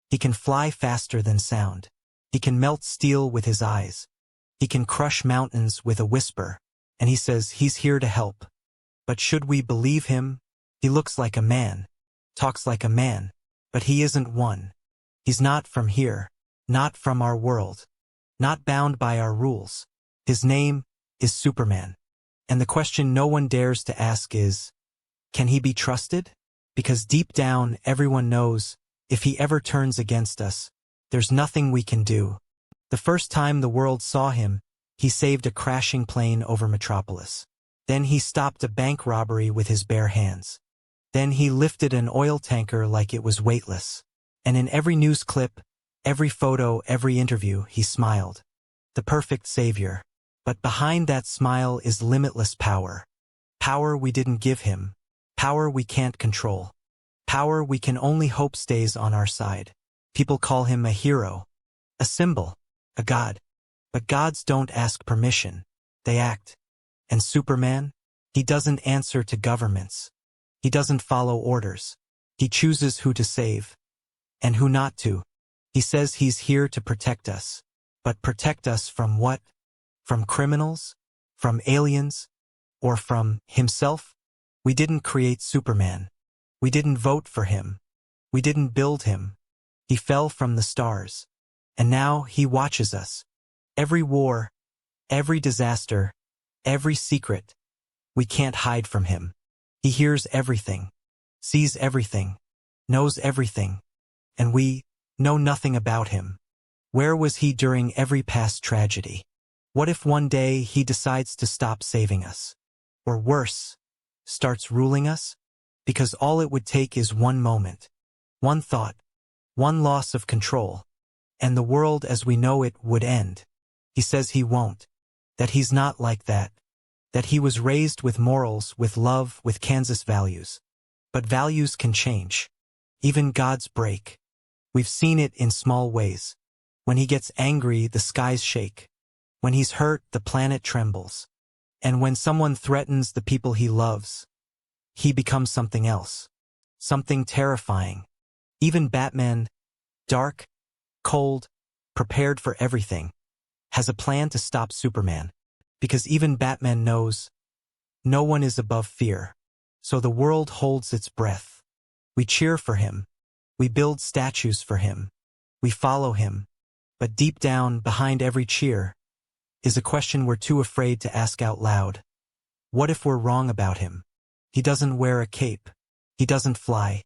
He can fly faster than sound. He can melt steel with his eyes. He can crush mountains with a whisper. And he says he's here to help. But should we believe him? He looks like a man, talks like a man, but he isn't one. He's not from here, not from our world, not bound by our rules. His name is Superman. And the question no one dares to ask is, can he be trusted? Because deep down, everyone knows, if he ever turns against us, there's nothing we can do. The first time the world saw him, he saved a crashing plane over Metropolis. Then he stopped a bank robbery with his bare hands. Then he lifted an oil tanker like it was weightless. And in every news clip, every photo, every interview, he smiled. The perfect savior. But behind that smile is limitless power. Power we didn't give him. Power we can't control. Power we can only hope stays on our side. People call him a hero, a symbol, a god. But gods don't ask permission. They act. And Superman? He doesn't answer to governments. He doesn't follow orders. He chooses who to save and who not to. He says he's here to protect us. But protect us from what? From criminals? From aliens? Or from himself? We didn't create Superman. We didn't vote for him. We didn't build him. He fell from the stars. And now he watches us. Every war, every disaster, every secret. We can't hide from him. He hears everything, sees everything, knows everything. And we know nothing about him. Where was he during every past tragedy? What if one day he decides to stop saving us? Or worse, starts ruling us? Because all it would take is one moment, one thought, one loss of control, and the world as we know it would end. He says he won't, that he's not like that he was raised with morals, with love, with Kansas values. But values can change. Even gods break. We've seen it in small ways. When he gets angry, the skies shake. When he's hurt, the planet trembles. And when someone threatens the people he loves, he becomes something else. Something terrifying. Even Batman, dark, cold, prepared for everything, has a plan to stop Superman. Because even Batman knows no one is above fear. So the world holds its breath. We cheer for him. We build statues for him. We follow him. But deep down, behind every cheer, is a question we're too afraid to ask out loud. What if we're wrong about him? He doesn't wear a cape. He doesn't fly.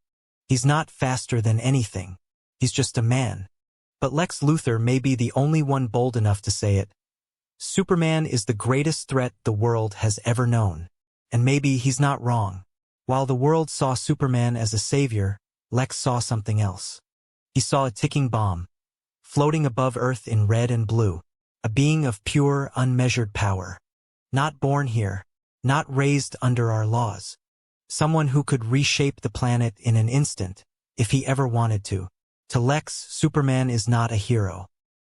He's not faster than anything. He's just a man. But Lex Luthor may be the only one bold enough to say it. Superman is the greatest threat the world has ever known. And maybe he's not wrong. While the world saw Superman as a savior, Lex saw something else. He saw a ticking bomb, floating above Earth in red and blue, a being of pure, unmeasured power. Not born here, not raised under our laws. Someone who could reshape the planet in an instant, if he ever wanted to. To Lex, Superman is not a hero.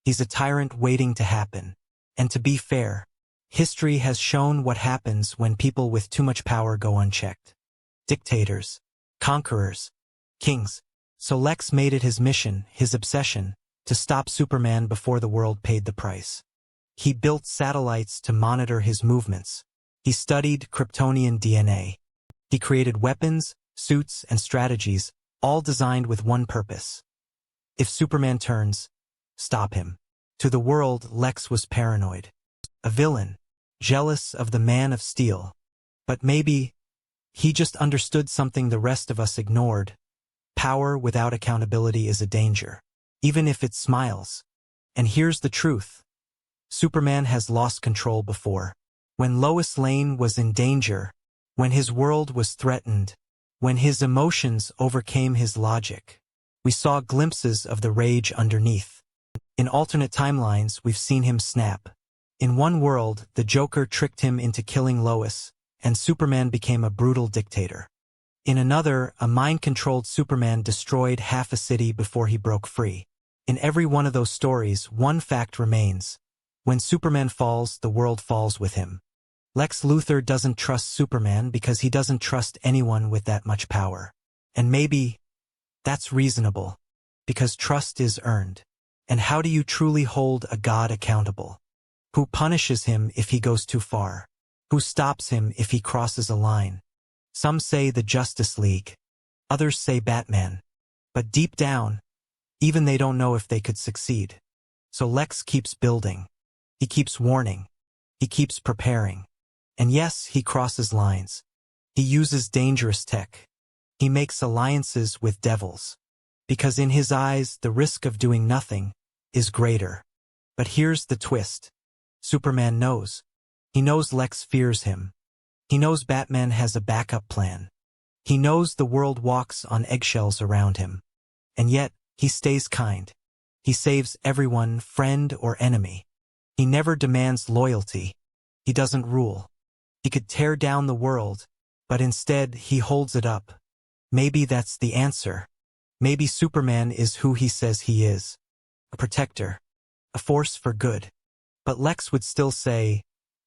He's a tyrant waiting to happen. And to be fair, history has shown what happens when people with too much power go unchecked. Dictators, conquerors, kings. So Lex made it his mission, his obsession, to stop Superman before the world paid the price. He built satellites to monitor his movements. He studied Kryptonian DNA. He created weapons, suits, and strategies, all designed with one purpose. If Superman turns, stop him. To the world, Lex was paranoid. A villain, jealous of the Man of Steel. But maybe he just understood something the rest of us ignored. Power without accountability is a danger, even if it smiles. And here's the truth. Superman has lost control before. When Lois Lane was in danger, when his world was threatened, when his emotions overcame his logic, we saw glimpses of the rage underneath. In alternate timelines, we've seen him snap. In one world, the Joker tricked him into killing Lois, and Superman became a brutal dictator. In another, a mind-controlled Superman destroyed half a city before he broke free. In every one of those stories, one fact remains. When Superman falls, the world falls with him. Lex Luthor doesn't trust Superman because he doesn't trust anyone with that much power. And maybe that's reasonable. Because trust is earned. And how do you truly hold a God accountable? Who punishes him if he goes too far? Who stops him if he crosses a line? Some say the Justice League. Others say Batman. But deep down, even they don't know if they could succeed. So Lex keeps building. He keeps warning. He keeps preparing. And yes, he crosses lines. He uses dangerous tech. He makes alliances with devils. Because in his eyes, the risk of doing nothing is greater. But here's the twist. Superman knows. He knows Lex fears him. He knows Batman has a backup plan. He knows the world walks on eggshells around him. And yet, he stays kind. He saves everyone, friend or enemy. He never demands loyalty. He doesn't rule. He could tear down the world, but instead he holds it up. Maybe that's the answer. Maybe Superman is who he says he is. A protector. A force for good. But Lex would still say,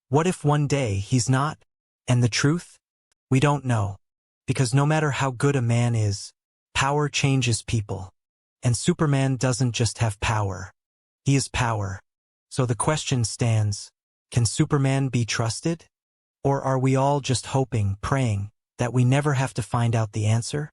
what if one day he's not? And the truth? We don't know. Because no matter how good a man is, power changes people. And Superman doesn't just have power. He is power. So the question stands, can Superman be trusted? Or are we all just hoping, praying, that we never have to find out the answer?